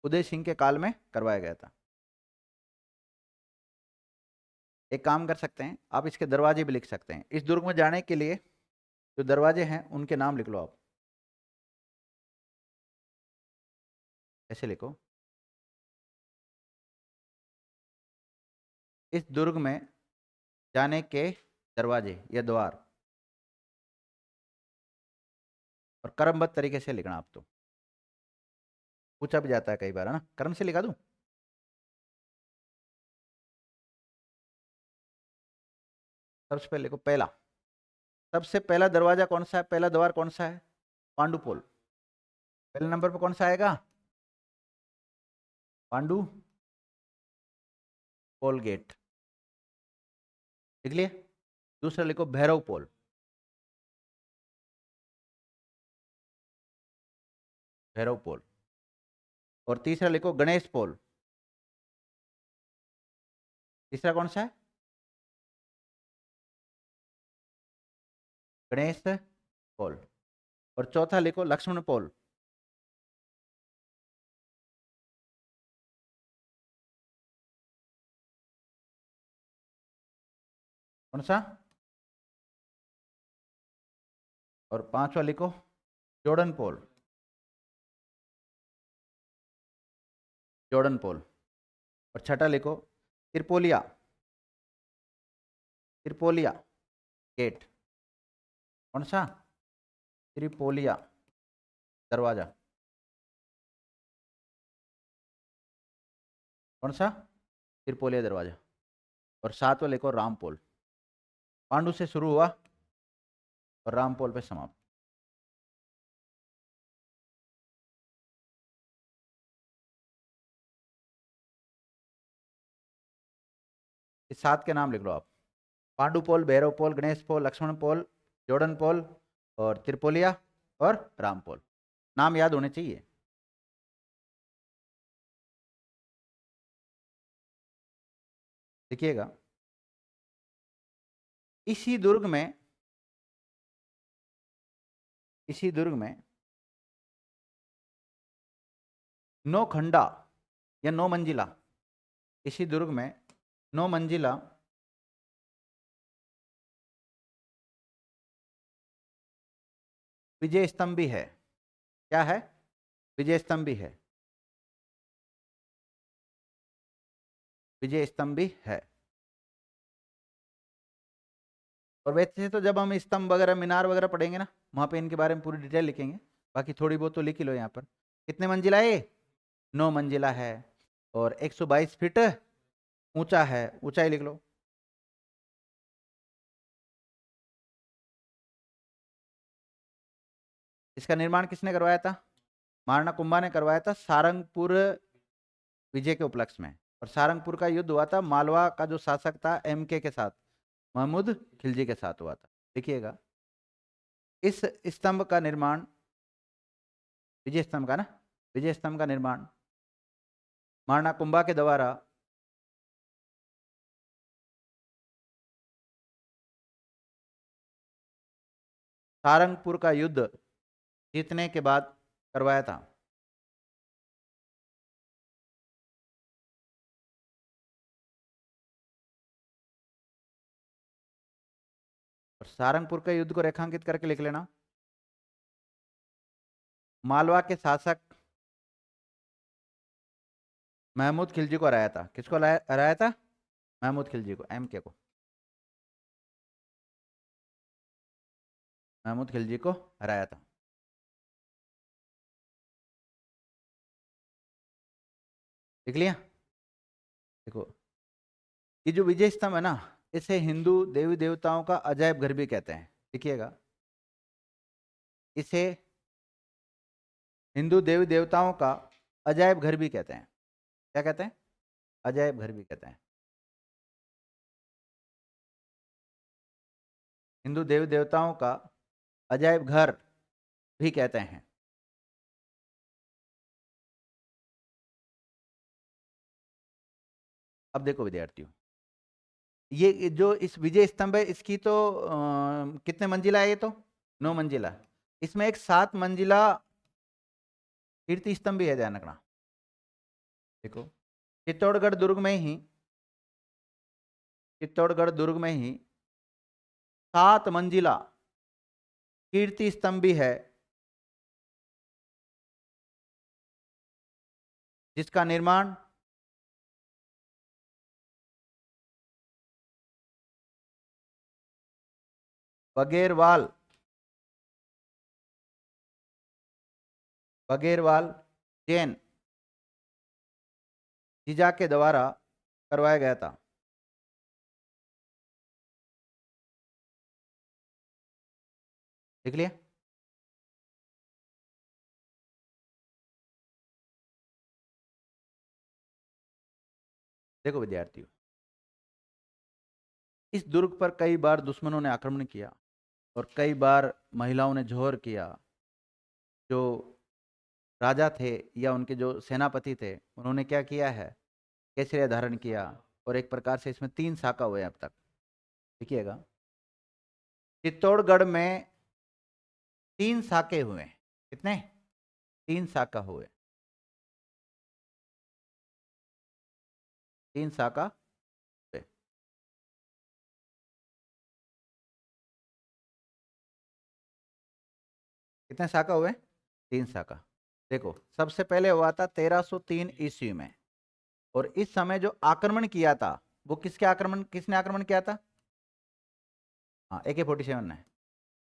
उदय सिंह के काल में करवाया गया था। एक काम कर सकते हैं, आप इसके दरवाजे भी लिख सकते हैं। इस दुर्ग में जाने के लिए जो दरवाजे हैं उनके नाम लिख लो आप। ऐसे लिखो, इस दुर्ग में जाने के दरवाजे या द्वार, और क्रमबद्ध तरीके से लिखना। आप तो पूछा भी जाता है कई बार, है ना, क्रम से लिखा दूं? सबसे पहले लिखो पहला, सबसे पहला दरवाजा कौन सा है? पहला द्वार कौन सा है? पांडुपोल। पहले नंबर पर कौन सा आएगा? पांडु पोल गेट। लिख लिए। दूसरा लिखो भैरव पोल। भैरव पोल। और तीसरा लिखो गणेश पोल। तीसरा कौन सा है? गणेश पोल। और चौथा लिखो लक्ष्मण पोल। कौन सा? और पांचवा लिखो जोड़न पोल। जोड़न पोल। और छठा लिखो त्रिपोलिया। त्रिपोलिया गेट। कौन सा? त्रिपोलिया दरवाजा। कौन सा? त्रिपोलिया दरवाजा। और सातवां लिखो रामपोल। पांडु से शुरू हुआ और रामपोल पे समाप्त। इस सात के नाम लिख लो आप। पांडु पोल, भैरव पोल, गणेश पोल, लक्ष्मण पोल, जोड़न पोल, और त्रिपोलिया, और रामपोल। नाम याद होने चाहिए। देखिएगा, इसी दुर्ग में नौ खंडा या 9 मंजिला, इसी दुर्ग में 9 मंजिला विजय स्तंभ भी है। क्या है? विजय स्तंभ भी है, विजय स्तंभ भी है। और वैसे तो जब हम स्तंभ वगैरह मीनार वगैरह पढ़ेंगे ना, वहां पे इनके बारे में पूरी डिटेल लिखेंगे। बाकी थोड़ी बहुत तो लिख ही लो यहाँ पर। कितने मंजिला है ये? 9 मंजिला है और 122 फीट ऊंचा है, ऊंचाई लिख लो। इसका निर्माण किसने करवाया था? महाराणा कुंभा ने करवाया था सारंगपुर विजय के उपलक्ष्य में। और सारंगपुर का युद्ध हुआ था मालवा का जो शासक था एमके के साथ, महमूद खिलजी के साथ हुआ था। देखिएगा, इस स्तंभ का निर्माण, विजय स्तंभ का ना, विजय स्तंभ का निर्माण महाराणा कुंभा के द्वारा सारंगपुर का युद्ध जीतने के बाद करवाया था। और सारंगपुर के युद्ध को रेखांकित करके लिख लेना। मालवा के शासक महमूद खिलजी को हराया था। किसको हराया था? महमूद खिलजी को, एमके को, महमूद खिलजी को हराया था। लिख लिया? देखो, ये जो विजय स्तंभ है ना, इसे हिंदू देवी देवताओं का अजायब घर भी कहते हैं। देखिएगा, इसे हिंदू देवी देवताओं का अजायब घर भी कहते हैं। क्या कहते हैं? अजायब घर भी कहते हैं। हिंदू देवी देवताओं का अजायब घर भी कहते हैं। अब देखो विद्यार्थियों, ये जो इस विजय स्तंभ है, इसकी तो कितने मंजिला है? ये तो 9 मंजिला। इसमें एक 7 मंजिला कीर्ति स्तंभ भी है, ध्यान रखना। देखो, चित्तौड़गढ़ दुर्ग में ही, चित्तौड़गढ़ दुर्ग में ही 7 मंजिला कीर्ति स्तंभ भी है, जिसका निर्माण बगेरवाल जैन जीजा के द्वारा करवाया गया था। देख लिया? देखो विद्यार्थियों, इस दुर्ग पर कई बार दुश्मनों ने आक्रमण किया और कई बार महिलाओं ने जौहर किया। जो राजा थे या उनके जो सेनापति थे, उन्होंने क्या किया है? केसरिया धारण किया। और एक प्रकार से इसमें 3 शाखा हुए अब तक। देखिएगा, चित्तौड़गढ़ में 3 शाखे हुए। कितने? 3 शाखा हुए, 3 शाखा हुए। कितने शाखा हुए? 3 शाखा। देखो, सबसे पहले हुआ था 1303 ईस्वी में। और इस समय जो आक्रमण किया था, वो किसने आक्रमण किया था? हाँ, AK-47 ने,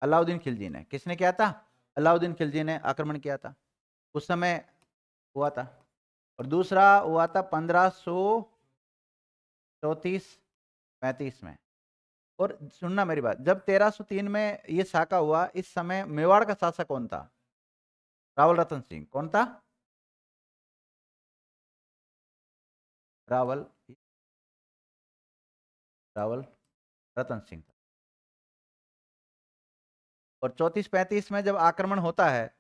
अलाउद्दीन खिलजी ने। किसने किया था? अलाउद्दीन खिलजी ने आक्रमण किया था, उस समय हुआ था। और दूसरा हुआ था 1534-35 में। और सुनना मेरी बात, जब 1303 में ये शाखा हुआ, इस समय मेवाड़ का शासक कौन था? रावल रतन सिंह। कौन था? रावल रावल रतन सिंह था। और 34-35 में जब आक्रमण होता है,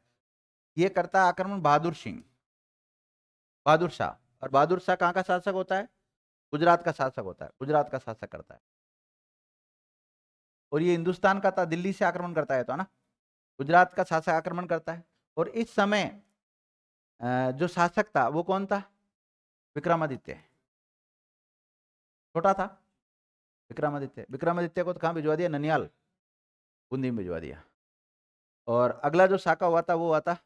ये करता है आक्रमण बहादुर सिंह, बहादुर शाह। और बहादुर शाह कहाँ का शासक होता है? गुजरात का शासक होता है, गुजरात का शासक करता है। और ये हिंदुस्तान का था, दिल्ली से आक्रमण करता है तो, है ना। गुजरात का शासक आक्रमण करता है। और इस समय जो शासक था वो कौन था? विक्रमादित्य। छोटा था विक्रमादित्य। विक्रमादित्य को तो कहाँ भिजवा दिया? ननियाल, बूंदी में भिजवा दिया। और अगला जो शाका हुआ था वो हुआ था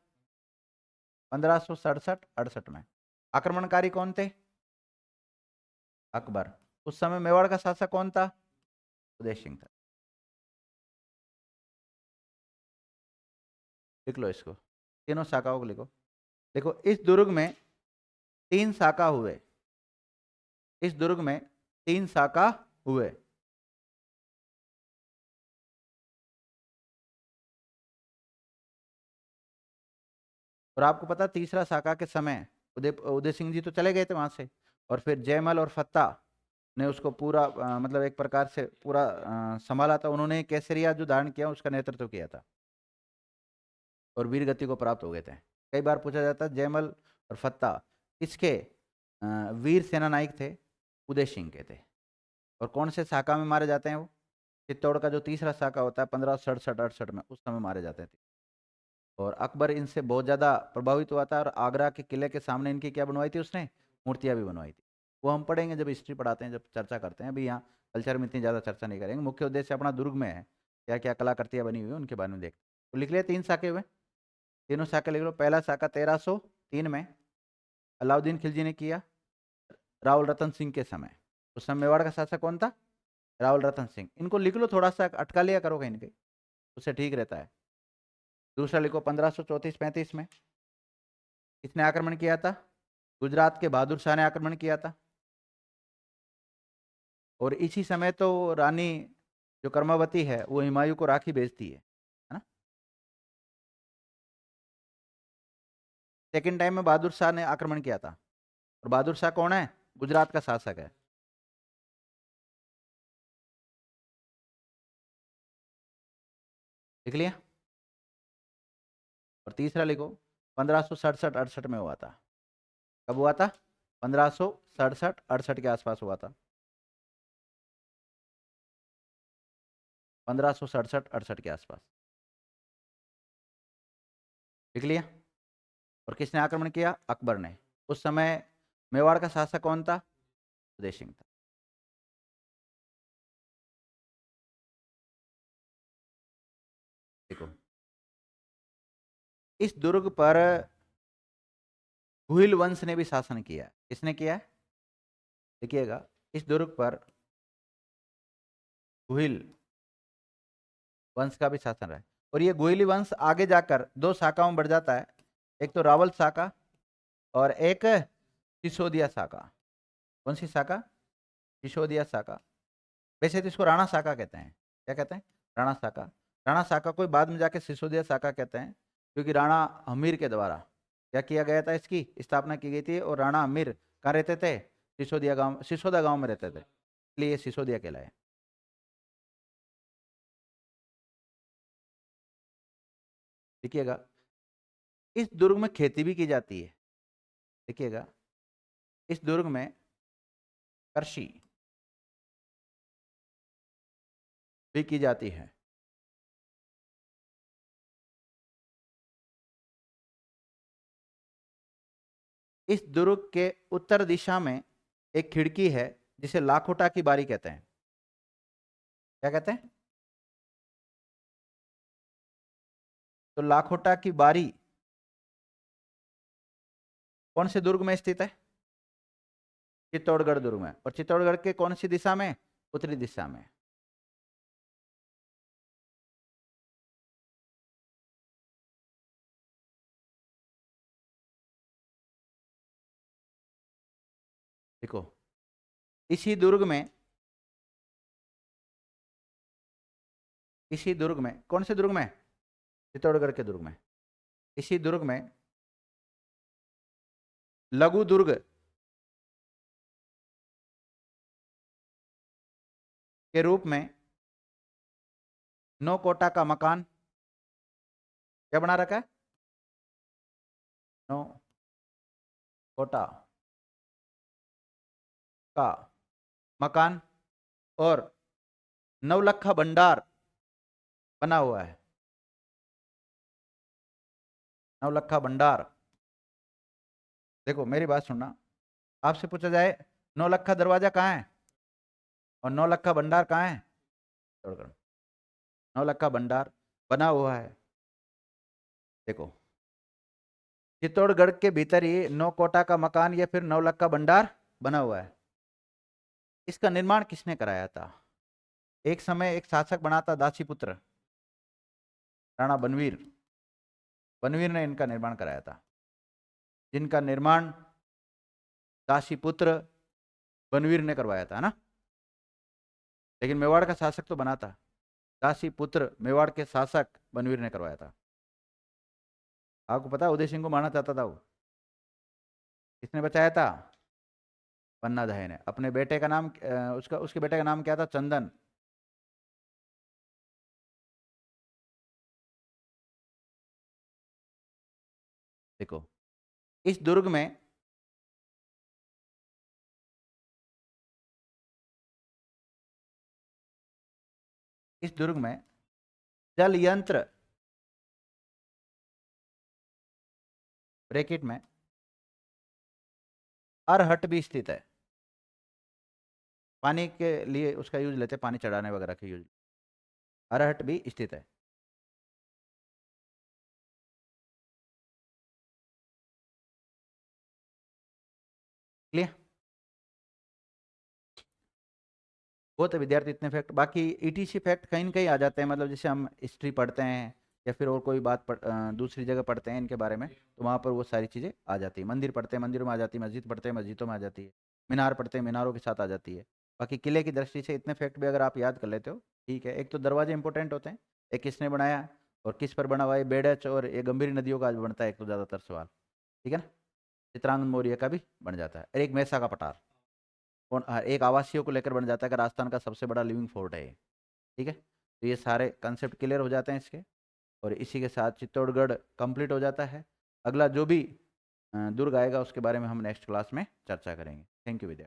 1567-68 में। आक्रमणकारी कौन थे? अकबर। उस समय मेवाड़ का शासक कौन था? उदय सिंह था। लिख लो इसको, तीनों शाखाओं को लिखो। देखो इस दुर्ग में 3 शाखा हुए, इस दुर्ग में 3 शाखा हुए। और आपको पता तीसरा शाखा के समय उदय सिंह जी तो चले गए थे वहां से, और फिर जयमल और फत्ता ने उसको पूरा मतलब एक प्रकार से पूरा संभाला था। उन्होंने केसरिया जो धारण किया उसका नेतृत्व किया था और वीर गति को प्राप्त हो गए थे। कई बार पूछा जाता है जयमल और फत्ता किसके वीर सेना नायक थे? उदय सिंह के थे। और कौन से शाखा में मारे जाते हैं वो? चित्तौड़ का जो तीसरा शाखा होता है 1567-68 में, उस समय मारे जाते थे। और अकबर इनसे बहुत ज़्यादा प्रभावित हुआ था और आगरा के किले के सामने इनकी क्या बनवाई थी उसने? मूर्तियाँ भी बनवाई थी। वो हम पढ़ेंगे जब हिस्ट्री पढ़ाते हैं, जब चर्चा करते हैं। अभी यहाँ कल्चर में इतनी ज़्यादा चर्चा नहीं करेंगे। मुख्य उद्देश्य अपना दुर्ग में है क्या क्या कलाकृतियाँ बनी हुई है उनके बारे में देखते। तो लिख लिया 3 शाखे हुए, तीनों शाखा लिख लो। पहला शाखा 1303 में अलाउद्दीन खिलजी ने किया, रावल रतन सिंह के समय। उस समय मेवाड़ का शासक कौन था? रावल रतन सिंह। इनको लिख लो, थोड़ा सा अटका लिया करो कहीं ना कहीं, उससे ठीक रहता है। दूसरा लिखो 1534-35 में किसने आक्रमण किया था? गुजरात के बहादुर शाह ने आक्रमण किया था। और इसी समय तो रानी जो कर्मावती है वो हुमायूं को राखी भेजती है ना। सेकेंड टाइम में बहादुर शाह ने आक्रमण किया था। और बहादुर शाह कौन है? गुजरात का शासक है। लिख लिया। और तीसरा लिखो 1567-68 में हुआ था। कब हुआ था? 1567-68 के आसपास हुआ था। 1567-68 के आसपास। लिख लिया। और किसने आक्रमण किया? अकबर ने। उस समय मेवाड़ का शासक कौन था? उदय सिंह था। देखो इस दुर्ग पर गुहिल वंश ने भी शासन किया। किसने किया है? देखिएगा, इस दुर्ग पर गुहिल वंश का भी शासन रहा है। और ये गुहिली वंश आगे जाकर 2 शाखाओं में बढ़ जाता है। एक तो रावल शाखा और एक सिसोदिया शाखा। कौन सी शाखा? सिसोदिया शाखा। वैसे तो इसको राणा शाखा कहते हैं। क्या कहते हैं? राणा शाखा। राणा शाखा को बाद में जाके सिसोदिया शाखा कहते हैं, क्योंकि राणा हमीर के द्वारा क्या किया गया था, इसकी स्थापना की गई थी। और राणा हमीर कहाँ रहते थे? सिसोदिया गांव, सिसोदा गांव में रहते थे, इसलिए ये सिसोदिया कहलाए। देखिएगा इस दुर्ग में खेती भी की जाती है। देखिएगा इस दुर्ग में कृषि भी की जाती है। इस दुर्ग के उत्तर दिशा में एक खिड़की है जिसे लाखोटा की बारी कहते हैं। क्या कहते हैं? तो लाखोटा की बारी कौन से दुर्ग में स्थित है? चित्तौड़गढ़ दुर्ग में। और चित्तौड़गढ़ के कौन सी दिशा में? उत्तरी दिशा में। देखो इसी दुर्ग में, इसी दुर्ग में, कौन से दुर्ग में? चित्तौड़गढ़ के दुर्ग में। इसी दुर्ग में लघु दुर्ग के रूप में नौ कोटा का मकान क्या बना रखा है? नौ कोटा का मकान और नवलखा भंडार बना हुआ है। नवलखा भंडार, देखो मेरी बात सुनना, आपसे पूछा जाए नौलखा दरवाजा कहाँ है और नौलखा भंडार कहाँ है, नौलखा भंडार बना हुआ है। देखो चित्तौड़गढ़ के भीतर ही 9 कोटा का मकान या फिर नौलखा भंडार बना हुआ है। इसका निर्माण किसने कराया था? एक समय एक शासक बना था दासीपुत्र, राणा बनवीर। बनवीर ने इनका निर्माण कराया था, जिनका निर्माण दासीपुत्र बनवीर ने करवाया था ना। लेकिन मेवाड़ का शासक तो बना था, दासीपुत्र मेवाड़ के शासक बनवीर ने करवाया था। आपको पता है उदय सिंह को मारना चाहता था वो, किसने बचाया था? पन्ना दहे ने। अपने बेटे का नाम उसके बेटे का नाम क्या था? चंदन। देखो इस दुर्ग में जल यंत्र ब्रैकेट में अरहट भी स्थित है। पानी के लिए उसका यूज लेते हैं, पानी चढ़ाने वगैरह के यूज। अरहट भी स्थित है। क्लियर? वो तो विद्यार्थी इतने फैक्ट, बाकी ईटीसी फैक्ट कहीं न कहीं आ जाते हैं, मतलब जैसे हम हिस्ट्री पढ़ते हैं या फिर और कोई बात दूसरी जगह पढ़ते हैं इनके बारे में, तो वहाँ पर वो सारी चीज़ें आ जाती है। मंदिर पढ़ते हैं, मंदिरों में आ जाती है। मस्जिद पढ़ते हैं, मस्जिदों में आ जाती है। मीनार पढ़ते हैं, मीनारों के साथ आ जाती है। बाकी किले की दृष्टि से इतने फैक्ट भी अगर आप याद कर लेते हो ठीक है। एक तो दरवाजे इंपॉर्टेंट होते हैं, एक किसने बनाया और किस पर बना हुआ है, बेडच और ये गंभीर नदियों का आज बनता है एक तो ज़्यादातर सवाल, ठीक है ना। चित्रांगद मौर्य का भी बन जाता है, और एक मैसा का पठार। कौन? एक आवासियों को लेकर बन जाता है कि राजस्थान का सबसे बड़ा लिविंग फोर्ट है ये, ठीक है। तो ये सारे कंसेप्ट क्लियर हो जाते हैं इसके, और इसी के साथ चित्तौड़गढ़ कंप्लीट हो जाता है। अगला जो भी दुर्ग आएगा उसके बारे में हम नेक्स्ट क्लास में चर्चा करेंगे। Thank you Vidya.